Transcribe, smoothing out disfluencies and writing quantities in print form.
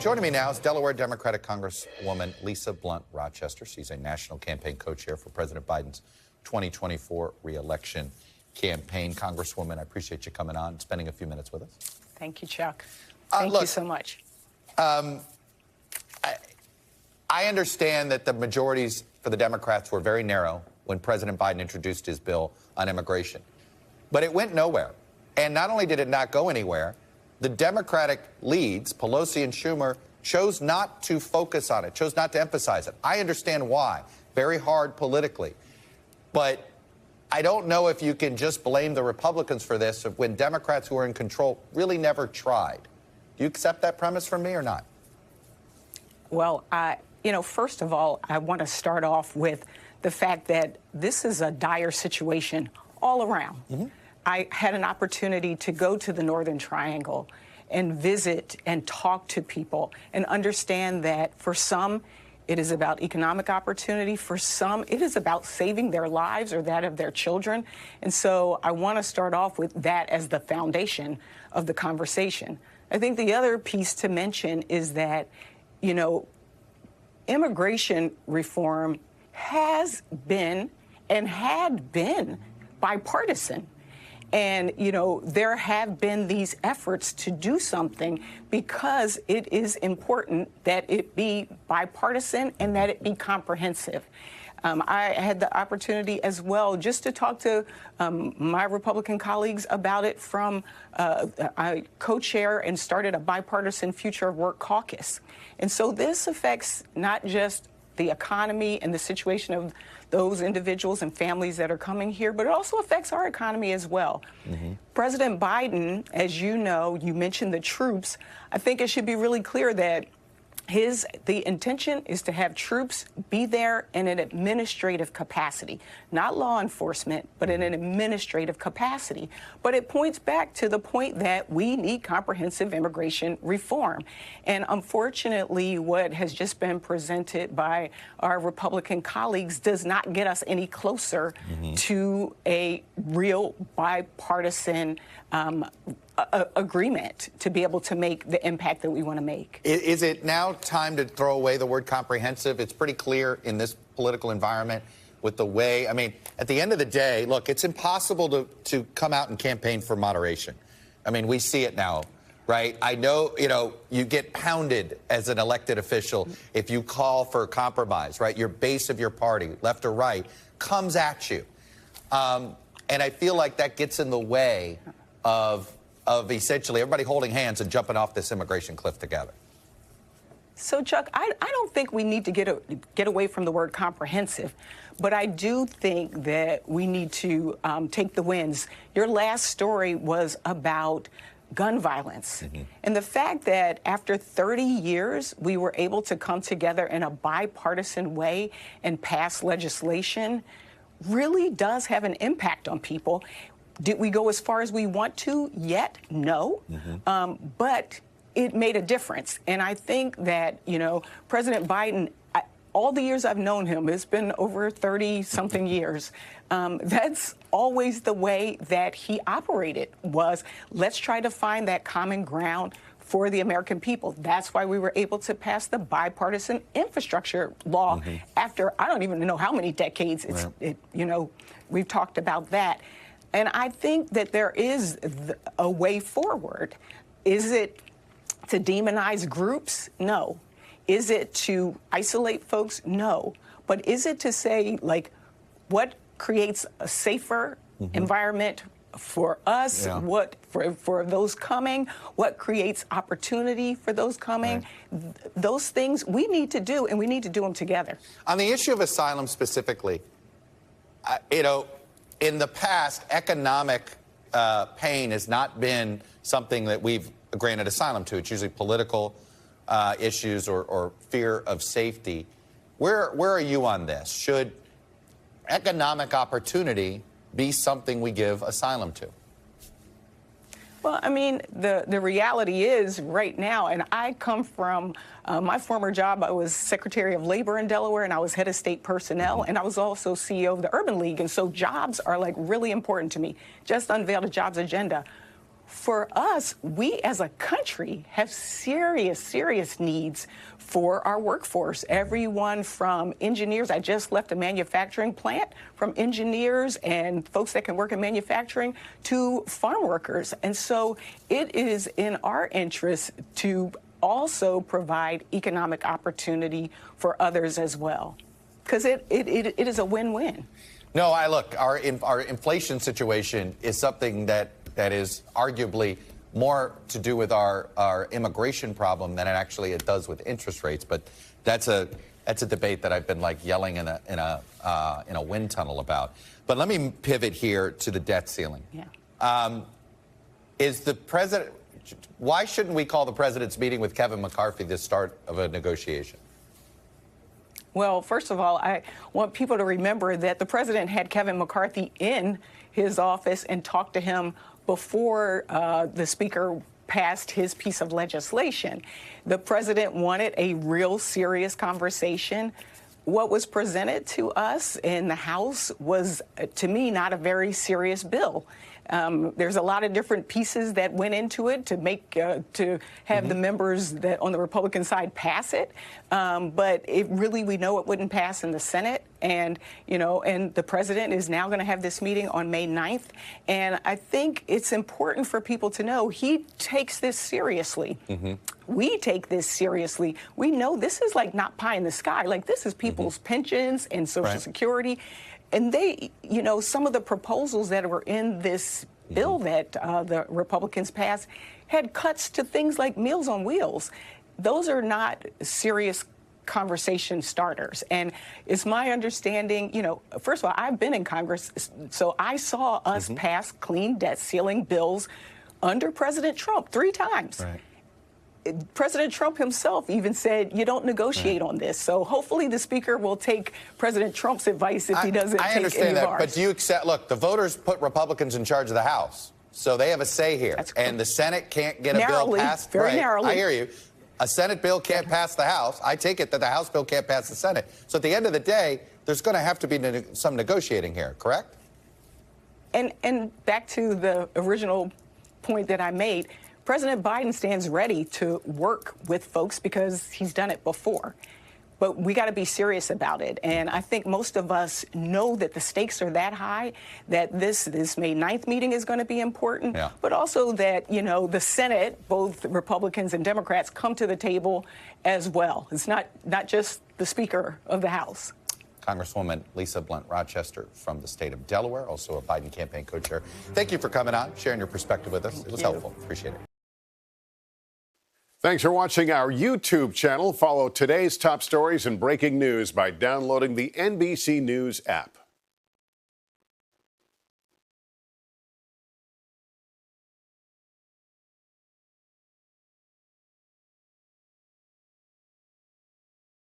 Joining me now is Delaware Democratic Congresswoman Lisa Blunt Rochester. She's a national campaign co-chair for President Biden's 2024 re-election campaign. Congresswoman, I appreciate you coming on and spending a few minutes with us. Thank you, Chuck. Thank you so much. I understand that the majorities for the Democrats were very narrow when President Biden introduced his bill on immigration. But it went nowhere. And not only did it not go anywhere, the Democratic leads, Pelosi and Schumer, chose not to focus on it, chose not to emphasize it. I understand why. Very hard politically. But I don't know if you can just blame the Republicans for this when Democrats who are in control really never tried. Do you accept that premise from me or not? Well, first of all, I want to start off with the fact that this is a dire situation all around. Mm-hmm. I had an opportunity to go to the Northern Triangle and visit and talk to people and understand that for some, it is about economic opportunity. For some, it is about saving their lives or that of their children. And so I want to start off with that as the foundation of the conversation. I think the other piece to mention is that, immigration reform has been and had been bipartisan. And, there have been these efforts to do something because it is important that it be bipartisan and that it be comprehensive. I had the opportunity as well just to talk to my Republican colleagues about it from I co-chair and started a bipartisan Future of Work caucus. And so this affects not just the economy and the situation of those individuals and families that are coming here, but it also affects our economy as well. Mm-hmm. President Biden, as you know, you mentioned the troops. I think it should be really clear that the intention is to have troops be there in an administrative capacity, not law enforcement, but in an administrative capacity. But it points back to the point that we need comprehensive immigration reform. And unfortunately, what has just been presented by our Republican colleagues does not get us any closer to a real bipartisan agreement to be able to make the impact that we want to make. Is it now time to throw away the word comprehensive? It's pretty clear in this political environment with the way, at the end of the day, look, it's impossible to come out and campaign for moderation. We see it now, right? I know, you get pounded as an elected official if you call for compromise, right? Your base of your party, left or right, comes at you. And I feel like that gets in the way of essentially everybody holding hands and jumping off this immigration cliff together. So, Chuck, I don't think we need to get away from the word comprehensive, but I do think that we need to take the wins. Your last story was about gun violence. Mm-hmm. And the fact that after 30 years, we were able to come together in a bipartisan way and pass legislation really does have an impact on people. Did we go as far as we want to yet? No. Mm-hmm. But it made a difference. And I think that, President Biden, all the years I've known him, it's been over 30-something years, that's always the way that he operated was, let's try to find that common ground for the American people. That's why we were able to pass the bipartisan infrastructure law after I don't even know how many decades. We've talked about that. And I think that there is a way forward. Is it to demonize groups? No. Is it to isolate folks? No. But is it to say, what creates a safer environment for us? Yeah. What for those coming? What creates opportunity for those coming? Right. Those things we need to do, and we need to do them together. On the issue of asylum specifically, in the past, economic pain has not been something that we've granted asylum to. It's usually political issues or fear of safety. Where are you on this? Should economic opportunity be something we give asylum to? Well, the reality is right now, and I come from my former job, I was Secretary of Labor in Delaware, and I was head of state personnel, and I was also CEO of the Urban League. And so jobs are really important to me. Just unveiled a jobs agenda. for us, we as a country have serious, serious needs for our workforce. Everyone from engineers, I just left a manufacturing plant, from engineers and folks that can work in manufacturing to farm workers. And so it is in our interest to also provide economic opportunity for others as well, because it is a win-win. No, look, our inflation situation is something that is arguably more to do with our immigration problem than it does with interest rates. But that's a debate that I've been like yelling in a wind tunnel about. But let me pivot here to the debt ceiling. Yeah. Is the president? Why shouldn't we call the president's meeting with Kevin McCarthy the start of a negotiation? Well, first of all, I want people to remember that the president had Kevin McCarthy in his office and talked to him before the speaker passed his piece of legislation. The president wanted a real serious conversation. What was presented to us in the House was, to me, not a very serious bill. There's a lot of different pieces that went into it to make to have the members that on the Republican side pass it, but we know it wouldn't pass in the Senate, and and the president is now going to have this meeting on May 9th, and I think it's important for people to know he takes this seriously. We take this seriously. We know this is like not pie in the sky. Like, this is people's pensions and Social Security. And they, some of the proposals that were in this bill that the Republicans passed had cuts to things like Meals on Wheels. Those are not serious conversation starters. And it's my understanding, first of all, I've been in Congress, so I saw us pass clean debt ceiling bills under President Trump 3 times. Right. President Trump himself even said, you don't negotiate on this. So hopefully the speaker will take President Trump's advice if he doesn't take any of ours. I understand that, but do you accept, look, the voters put Republicans in charge of the House, so they have a say here. And the Senate can't get a bill passed. Very narrowly. I hear you. A Senate bill can't pass the House. I take it that the House bill can't pass the Senate. So at the end of the day, there's going to have to be some negotiating here, correct? And back to the original point that I made, President Biden stands ready to work with folks because he's done it before. But we got to be serious about it. And I think most of us know that the stakes are that high, that this May 9th meeting is going to be important, but also that, the Senate, both Republicans and Democrats, come to the table as well. It's not just the Speaker of the House. Congresswoman Lisa Blunt Rochester from the state of Delaware, also a Biden campaign co-chair. Thank you for coming on, sharing your perspective with us. It was helpful. Appreciate it. Thanks for watching our YouTube channel. Follow today's top stories and breaking news by downloading the NBC News app.